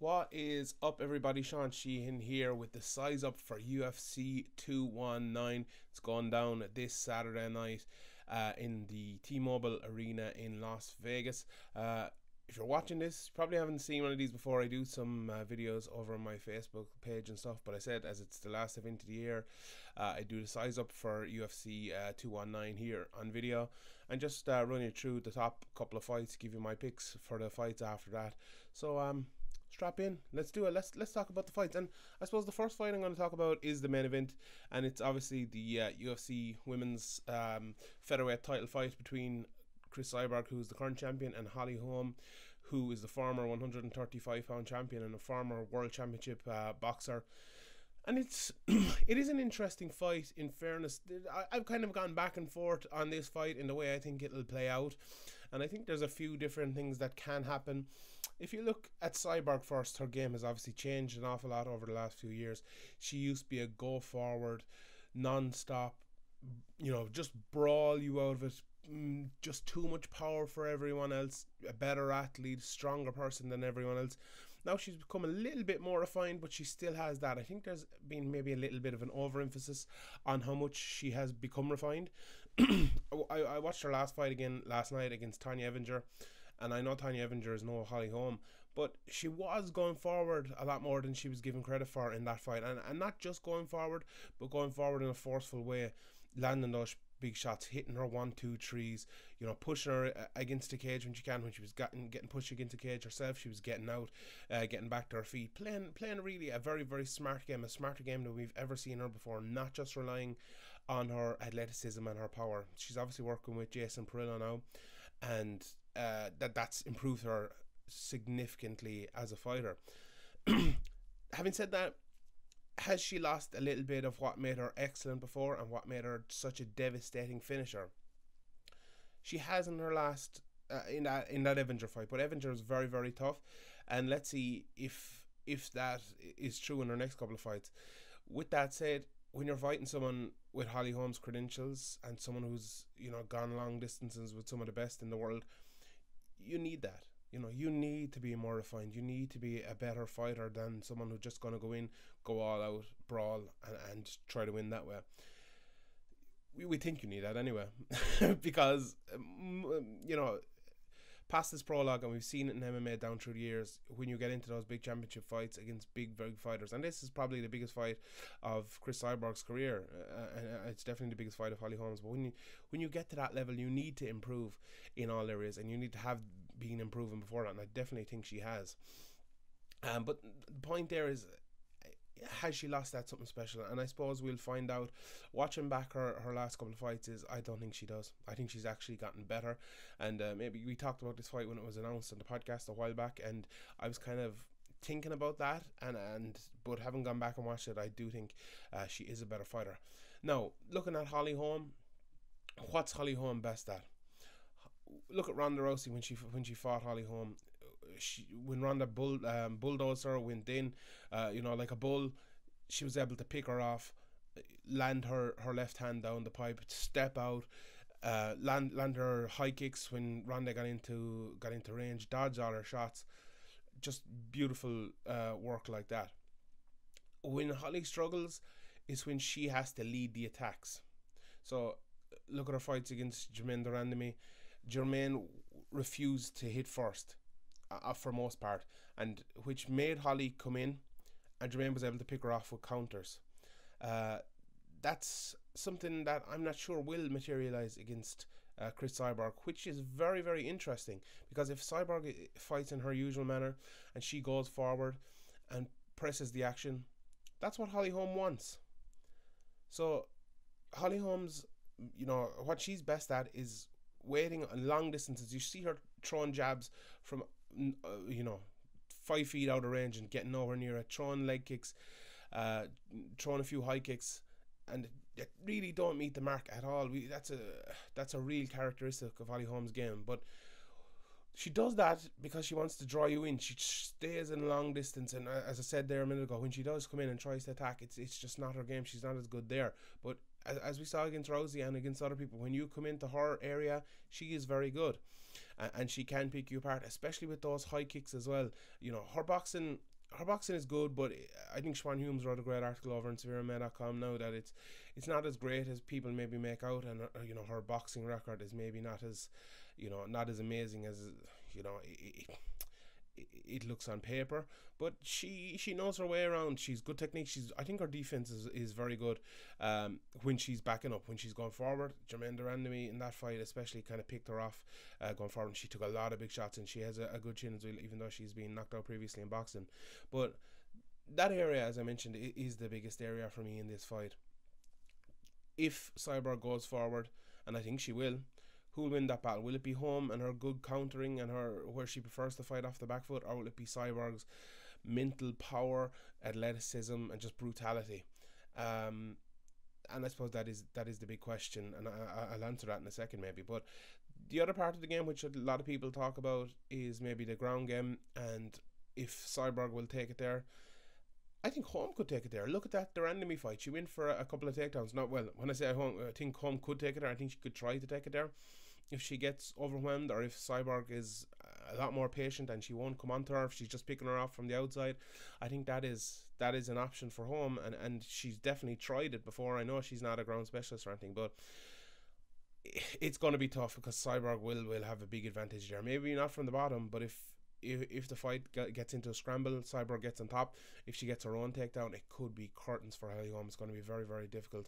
What is up, everybody? Sean Sheehan here with the size up for UFC 219. It's going down this Saturday night in the T-Mobile Arena in Las Vegas. If you're watching this, you probably haven't seen one of these before. I do some videos over on my Facebook page and stuff, but I said as it's the last event of the year, I do the size up for UFC 219 here on video and just run you through the top couple of fights, give you my picks for the fights after that. So strap in, let's do it. Let's talk about the fights. And I suppose the first fight I'm going to talk about is the main event, and it's obviously the UFC women's featherweight title fight between Cyborg, who is the current champion, and Holm, who is the former 135-pound champion and a former world championship boxer. And it is an interesting fight. In fairness, I've kind of gone back and forth on this fight in the way I think it'll play out, and I think there's a few different things that can happen. If you look at Cyborg first, her game has obviously changed an awful lot over the last few years. She used to be a go forward, non-stop, just brawl you out of it, just too much power for everyone else, a better athlete, stronger person than everyone else. Now she's become a little bit more refined, but she still has that. I think there's been maybe a little bit of an overemphasis on how much she has become refined. I watched her last fight again last night against Tonya Evinger, and I know Tonya Evinger is no Holm, but she was going forward a lot more than she was given credit for in that fight, and not just going forward, but going forward in a forceful way, landing those big shots, hitting her 1, 2, 3s, pushing her against the cage when she can. When she was getting pushed against the cage herself, she was getting out, getting back to her feet, playing really a very, very smart game, a smarter game than we've ever seen her before, not just relying on her athleticism and her power. She's obviously working with Jason Perillo now, and that's improved her significantly as a fighter. Having said that, has she lost a little bit of what made her excellent before and what made her such a devastating finisher? She has in her last in that Evinger fight, but Evinger is very, very tough, and let's see if that is true in her next couple of fights. With that said, when you're fighting someone with Holm's credentials and someone who's gone long distances with some of the best in the world, you need that. You need to be more refined. You need to be a better fighter than someone who's just going to go in, go all out, brawl, and try to win that way. We think you need that anyway, because, past this prologue, and we've seen it in MMA down through the years, when you get into those big championship fights against big fighters, and this is probably the biggest fight of Cyborg's career, and it's definitely the biggest fight of Holm's, but when you get to that level, you need to improve in all areas, and you need to have been improving before that, and I definitely think she has. But the point there is, has she lost that something special? And I suppose we'll find out watching back her last couple of fights. I don't think she does. I think she's actually gotten better, and maybe we talked about this fight when it was announced on the podcast a while back, and I was kind of thinking about that, but having gone back and watched it, I do think she is a better fighter. Now, looking at Holm, what's Holm best at? Look at Ronda Rousey when she fought Holm. When Ronda bulldozed her, went in, like a bull, she was able to pick her off, land her left hand down the pipe, step out, land her high kicks when Ronda got into range, dodge all her shots. Just beautiful work like that. When Holly struggles is when she has to lead the attacks. So look at her fights against Jermaine Durandamy. Jermaine refused to hit first for most part, and which made Holly come in, and Jermaine was able to pick her off with counters. That's something that I'm not sure will materialize against Cyborg, which is very, very interesting, because if Cyborg fights in her usual manner and she goes forward and presses the action, that's what Holm wants. So Holm's, what she's best at is waiting on long distances. You see her throwing jabs from 5 feet out of range and getting nowhere near it, throwing leg kicks, throwing a few high kicks, and they really don't meet the mark at all. That's a real characteristic of Holm's game, but she does that because she wants to draw you in. She stays in long distance, and as I said there a minute ago, when she does come in and tries to attack, it's just not her game. She's not as good there. But as we saw against Rousey and against other people, when you come into her area, she is very good. and she can pick you apart, especially with those high kicks as well. You know, her boxing is good, but I think Siobhan Humes wrote a great article over on SevereMMA.com now that it's not as great as people maybe make out, and you know, her boxing record is maybe not as, you know, not as amazing as, you know, it looks on paper, but she knows her way around. She's good technique. I think her defense is very good when she's backing up, when she's going forward. Jermaine Durandamy in that fight especially kind of picked her off going forward, and she took a lot of big shots, and she has a good chin as well, even though she's been knocked out previously in boxing. But that area, as I mentioned, is the biggest area for me in this fight. If Cyborg goes forward, and I think she will, who will win that battle? Will it be Holm and her good countering and her where she prefers to fight off the back foot, or will it be Cyborg's mental power, athleticism, and just brutality? And I suppose that is the big question, and I'll answer that in a second maybe. But the other part of the game, which a lot of people talk about, is maybe the ground game, and if Cyborg will take it there. I think Holm could take it there. Look at that Durandamy fight. She went for a couple of takedowns. Not well. When I say Holm, I think Holm could take it there. I think she could try to take it there. If she gets overwhelmed, or if Cyborg is a lot more patient and she won't come onto her, if she's just picking her off from the outside, I think that is an option for Holm, and she's definitely tried it before. I know she's not a ground specialist or anything, but it's going to be tough because Cyborg will have a big advantage there. Maybe not from the bottom, but if the fight gets into a scramble, Cyborg gets on top. If she gets her own takedown, it could be curtains for Holly Holm. It's going to be very, very difficult.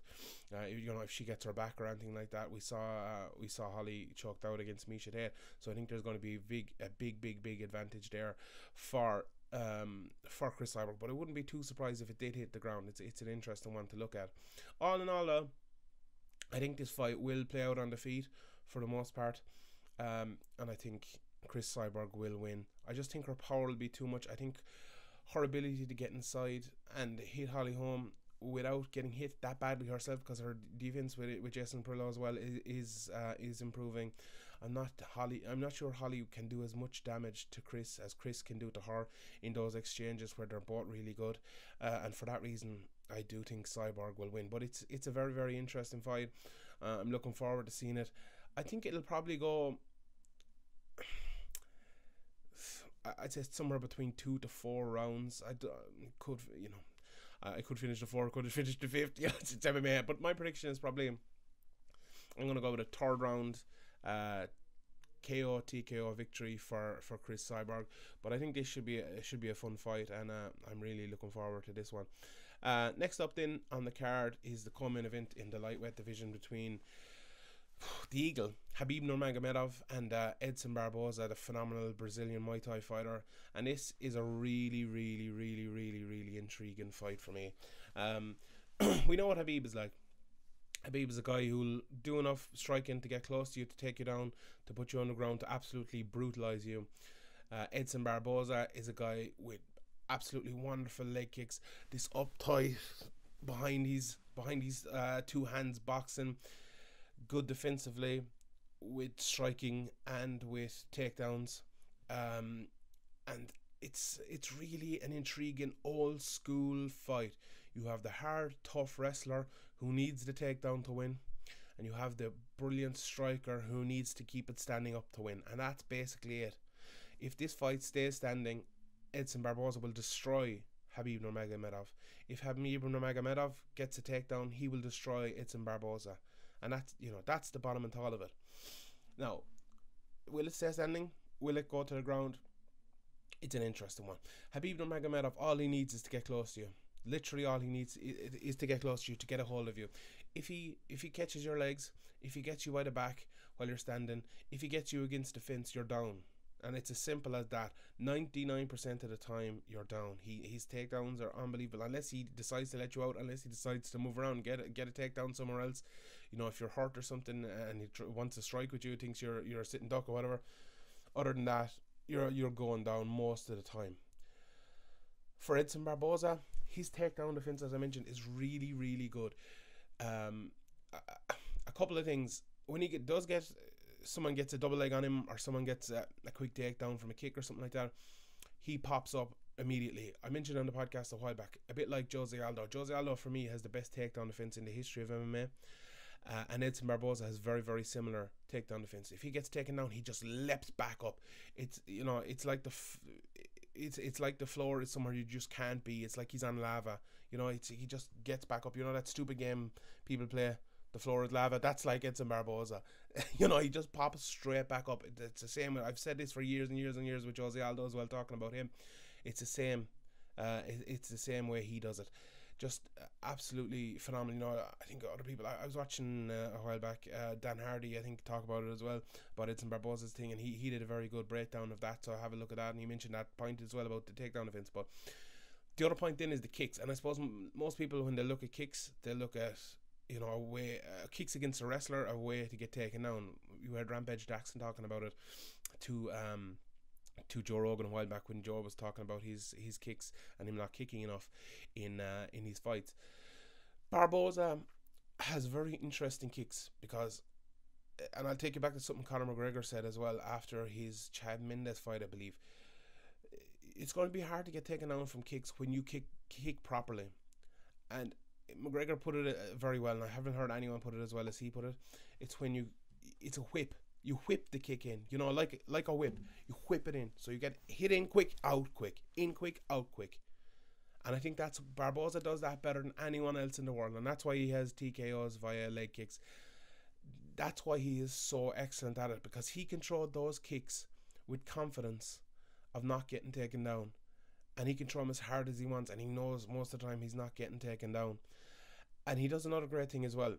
You know, if she gets her back or anything like that, we saw Holly choked out against Misha Tate. So I think there's going to be a big advantage there for Chris Cyborg. But I wouldn't be too surprised if it did hit the ground. It's an interesting one to look at. All in all, though, I think this fight will play out on the feet for the most part, and I think Chris Cyborg will win. I just think her power will be too much. I think her ability to get inside and hit Holly Holm without getting hit that badly herself, because her defense with Jason Perillo as well is improving. I'm not sure Holly can do as much damage to Chris as Chris can do to her in those exchanges where they're both really good, and for that reason I do think Cyborg will win. But it's a very, very interesting fight. I'm looking forward to seeing it. I think it'll probably go, I'd say somewhere between 2 to 4 rounds. I could finish the 4, could finish the 5th. Yeah, it's MMA. But my prediction is probably I'm going to go with a 3rd round KO TKO victory for Chris Cyborg. But I think this should be a fun fight, and I'm really looking forward to this one. Next up then on the card is the co-main event in the lightweight division between the Eagle, Khabib Nurmagomedov, and Edson Barboza, the phenomenal Brazilian Muay Thai fighter. And this is a really intriguing fight for me. We know what Khabib is like. Khabib is a guy who'll do enough striking to get close to you, to take you down, to put you on the ground, to absolutely brutalize you. Edson Barboza is a guy with absolutely wonderful leg kicks, this uptight behind his 2 hands boxing, good defensively with striking and with takedowns, and it's really an intriguing old school fight. You have the hard, tough wrestler who needs the takedown to win, and you have the brilliant striker who needs to keep it standing up to win, and that's basically it. If this fight stays standing, Edson Barboza will destroy Khabib Nurmagomedov. If Khabib Nurmagomedov gets a takedown, he will destroy Edson Barboza. And that's the bottom and all of it. Now, will it stay standing? Will it go to the ground? It's an interesting one. Khabib Nurmagomedov, all he needs is to get close to you. Literally all he needs is to get close to you, to get a hold of you. If he catches your legs, if he gets you by the back while you're standing, if he gets you against the fence, you're down. And it's as simple as that. 99% of the time, you're down. His takedowns are unbelievable. Unless he decides to let you out, unless he decides to move around, get a takedown somewhere else. You know, if you're hurt or something and he wants to strike with you, thinks you're a sitting duck or whatever. Other than that, you're going down most of the time. For Edson Barboza, his takedown defense, as I mentioned, is really, really good. A couple of things. When he someone gets a double leg on him, or someone gets a quick takedown from a kick or something like that, he pops up immediately. I mentioned on the podcast a while back, a bit like Jose Aldo. Jose Aldo, for me, has the best takedown defense in the history of MMA. And Edson Barboza has very, very similar takedown defense. If he gets taken down, he just leaps back up. It's, you know, it's like it's like the floor is somewhere you just can't be. It's like he's on lava. You know, he just gets back up. You know that stupid game people play, the floor is lava? That's like Edson Barboza. You know, he just pops straight back up. It's the same. I've said this for years and years and years with Jose Aldo as well, talking about him. It's the same. It's the same way he does it. Just absolutely phenomenal. You know, I think other people, I was watching a while back, Dan Hardy, I think, talk about it as well, about Edson Barboza's thing, and he did a very good breakdown of that, so have a look at that. And he mentioned that point as well about the takedown defense. But the other point then is the kicks, and I suppose most people, when they look at kicks, they look at, you know, a way, kicks against a wrestler, a way to get taken down. You heard Rampage Jackson talking about it to Joe Rogan a while back, when Joe was talking about his kicks and him not kicking enough in his fights. Barboza has very interesting kicks because, and I'll take you back to something Conor McGregor said as well after his Chad Mendes fight, I believe. It's going to be hard to get taken down from kicks when you kick properly, and McGregor put it very well, and I haven't heard anyone put it as well as he put it. It's a whip. You whip the kick in, you know, like a whip. You whip it in, so you get hit in quick, out quick, in quick, out quick. And I think that's, Barboza does that better than anyone else in the world, and that's why he has TKOs via leg kicks. That's why he is so excellent at it, because he can throw those kicks with confidence of not getting taken down, and he can throw them as hard as he wants, and he knows most of the time he's not getting taken down. And he does another great thing as well.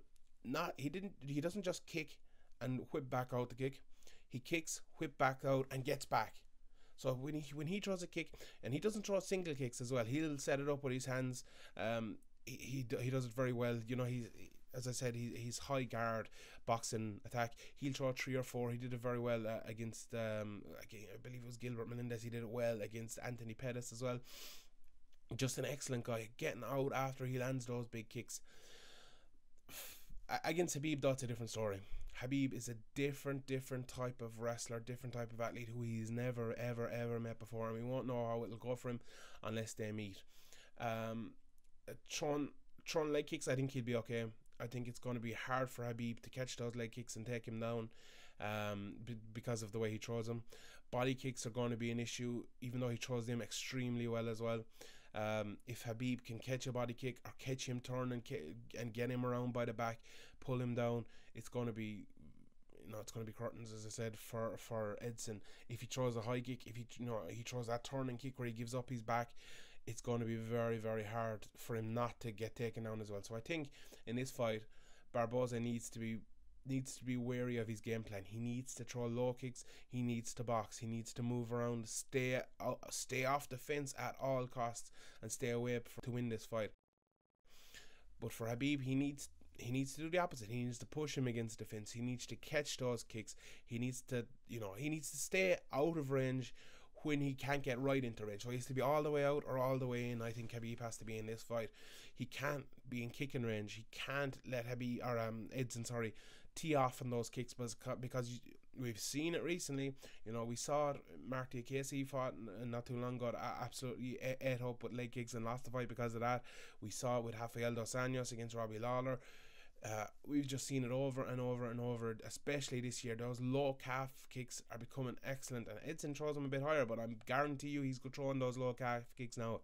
He doesn't just kick and whip back out the kick. He kicks, whip back out, and gets back. So when he throws a kick, and he doesn't throw single kicks as well, he'll set it up with his hands. He does it very well. You know, as I said, he's high guard boxing attack. He'll throw 3 or 4. He did it very well against I believe it was Gilbert Melendez. He did it well against Anthony Pettis as well. Just an excellent guy, getting out after he lands those big kicks. Against Khabib, that's a different story. Khabib is a different type of wrestler, different type of athlete who he's never ever met before, and we won't know how it'll go for him unless they meet. Throwing leg kicks, I think he'll be okay. I think it's going to be hard for Khabib to catch those leg kicks and take him down, because of the way he throws them. Body kicks are going to be an issue, even though he throws them extremely well as well. If Khabib can catch a body kick or catch him turn and get him around by the back, pull him down, it's going to be, you know, it's going to be curtains, as I said, for Edson. If he throws a high kick, if he throws that turning kick where he gives up his back, it's going to be very hard for him not to get taken down as well. So I think in this fight, Barboza needs to be wary of his game plan. He needs to throw low kicks. He needs to box. He needs to move around, stay off the fence at all costs, and stay away to win this fight. But for Khabib, he needs to do the opposite. He needs to push him against the fence. He needs to catch those kicks. He needs to stay out of range when he can't get right into range. So he has to be all the way out or all the way in. I think Khabib has to be in this fight. He can't be in kicking range. He can't let Edson tee off on those kicks, because we've seen it recently. You know, we saw it. Mark Diakese fought not too long ago, absolutely ate up with leg kicks and lost the fight because of that. We saw it with Rafael dos Anjos against Robbie Lawler. We've just seen it over and over and over, especially this year. Those low calf kicks are becoming excellent, and Edson throws them a bit higher, but I guarantee you he's throwing those low calf kicks now.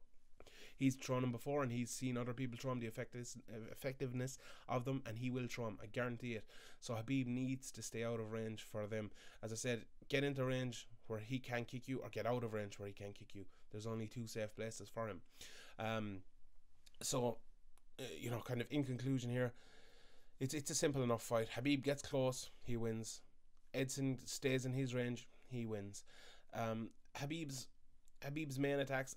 He's thrown them before, and he's seen other people throw them, the effectiveness of them, and he will throw them, I guarantee it. So Khabib needs to stay out of range for them. As I said, get into range where he can kick you, or get out of range where he can kick you. There's only 2 safe places for him. You know, kind of in conclusion here, it's a simple enough fight. Khabib gets close, he wins. Edson stays in his range, he wins. Khabib's main attacks,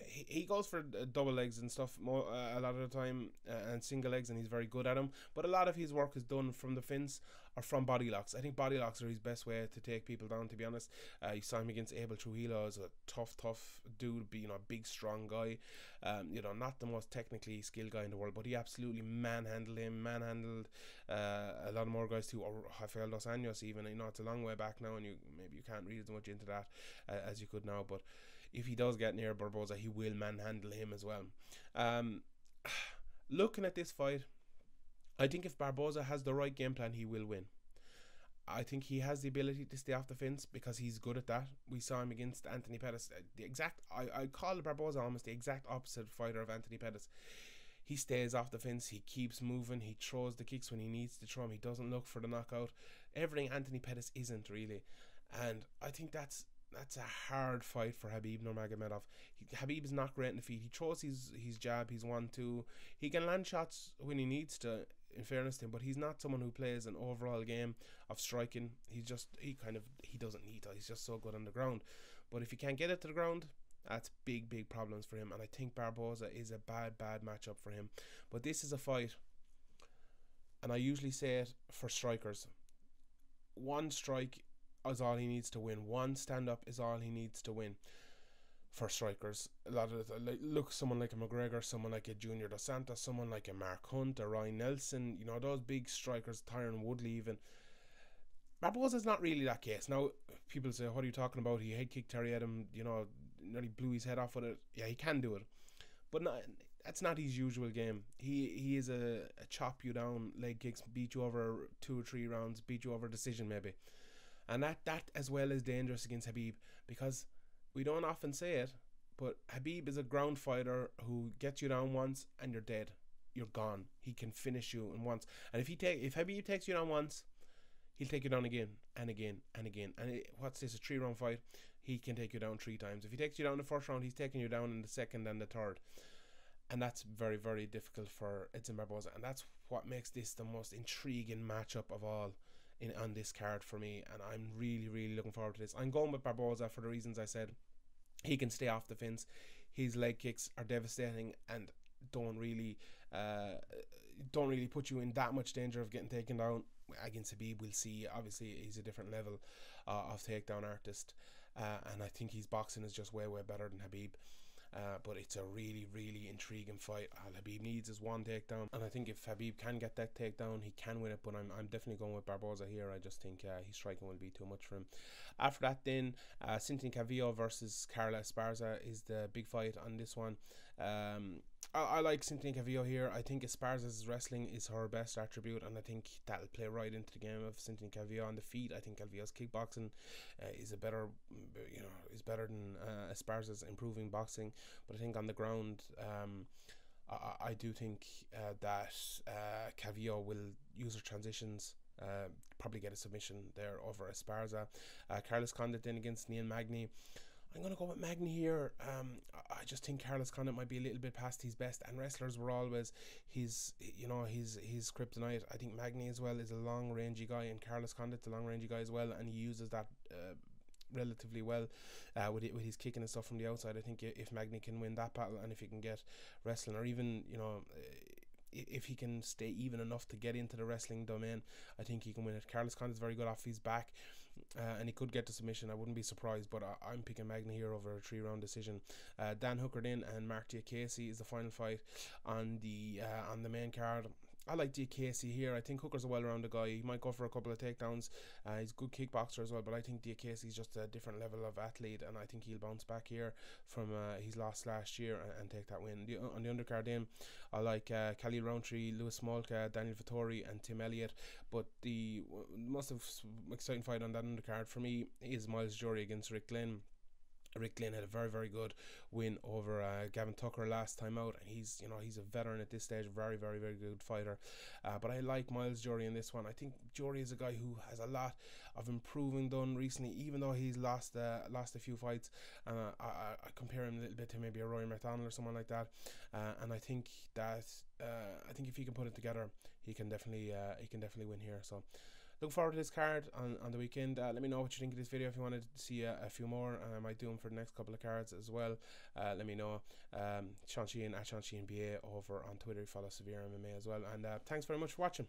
he goes for double legs and stuff a lot of the time, and single legs, and he's very good at them. But a lot of his work is done from the fence or from body locks. I think body locks are his best way to take people down, to be honest. You saw him against Abel Trujillo, as a tough dude, you know, big strong guy. You know, not the most technically skilled guy in the world, but he absolutely manhandled a lot more guys too, or Rafael dos Anjos even. You know, it's a long way back now, and maybe you can't read as much into that as you could now, but if he does get near Barboza, he will manhandle him as well. Looking at this fight, I think if Barboza has the right game plan, he will win. I think he has the ability to stay off the fence because he's good at that. We saw him against Anthony Pettis. I call Barboza almost the exact opposite fighter of Anthony Pettis. He stays off the fence. He keeps moving. He throws the kicks when he needs to throw them. He doesn't look for the knockout. Everything Anthony Pettis isn't really. And I think that's a hard fight for Khabib Nurmagomedov. Khabib is not great in the feet. He throws his jab, he's 1-2. He can land shots when he needs to, in fairness to him, but he's not someone who plays an overall game of striking. He doesn't need to. He's just so good on the ground. But if he can't get it to the ground, that's big problems for him. And I think Barboza is a bad matchup for him. But this is a fight, and I usually say it for strikers. One strike is all he needs to win. One stand-up is all he needs to win for strikers. A lot of look, someone like a McGregor, someone like a Junior Dos Santos, someone like a Mark Hunt, a Ryan Nelson, you know, those big strikers, Tyron Woodley even. Barboza's not really that case. Now, people say, what are you talking about? He head kicked Terry Adam, you know, nearly blew his head off with it. Yeah, he can do it. But that's not his usual game. He is a chop you down, leg kicks, beat you over 2 or 3 rounds, beat you over decision maybe. And that as well is dangerous against Khabib, because we don't often say it, but Khabib is a ground fighter who gets you down once and you're dead. You're gone. He can finish you in once. And if Khabib takes you down once, he'll take you down again and again and again. And what's this, a 3-round fight? He can take you down 3 times. If he takes you down in the first round, he's taking you down in the second and the third. And that's very difficult for Edson Barboza. And that's what makes this the most intriguing matchup of all on this card for me. And I'm really looking forward to this. I'm going with Barboza for the reasons I said. He can stay off the fence. His leg kicks are devastating and don't really put you in that much danger of getting taken down. Against Khabib, we'll see. Obviously, he's a different level of takedown artist. And I think his boxing is just way better than Khabib. But it's a really intriguing fight. All Khabib needs is one takedown, and I think if Khabib can get that takedown, he can win it. But I'm definitely going with Barboza here. I just think his striking will be too much for him. After that, then Cynthia Calvillo versus Carla Esparza is the big fight on this one. I like Cynthia Calvillo here. I think Esparza's wrestling is her best attribute, and I think that'll play right into the game of Cynthia Calvillo on the feet. I think Calvillo's kickboxing is better than Esparza's improving boxing. But I think on the ground, I do think that Calvillo will use her transitions, probably get a submission there over Esparza. Carlos Condit then against Neil Magny. I'm going to go with Magny here. I just think Carlos Condit might be a little bit past his best, and wrestlers were always his kryptonite. I think Magny as well is a long rangey guy, and Carlos Condit's a long rangey guy as well, and he uses that relatively well with his kicking and stuff from the outside. I think if Magny can win that battle, and if he can get wrestling, or even if he can stay even enough to get into the wrestling domain, I think he can win it. Carlos Condit's very good off his back, and he could get the submission. I wouldn't be surprised, but I'm picking Magny here over a 3-round decision. Dan Hooker then and Mark Diakese is the final fight on the main card. I like Diakese here. I think Hooker's a well-rounded guy. He might go for a couple of takedowns. He's a good kickboxer as well, but I think Diakese is just a different level of athlete, and I think he'll bounce back here from his loss last year and take that win. On the undercard then, I like Khalil Rountree, Lewis Smolka, Daniel Vittori and Tim Elliott, but the most exciting fight on that undercard for me is Miles Jury against Rick Glenn. Rick Glenn had a very good win over Gavin Tucker last time out, and he's a veteran at this stage, very good fighter. But I like Miles Jury in this one. I think Jury is a guy who has a lot of improving done recently, even though he's lost a few fights. I compare him a little bit to maybe a Roy McDonald or someone like that. And I think if he can put it together, he can definitely win here. So look forward to this card on the weekend. Let me know what you think of this video. If you want to see a few more, and I might do them for the next couple of cards as well. Let me know. Sean Sheehan at Sean Sheehan BA over on Twitter. Follow SevereMMA as well. And thanks very much for watching.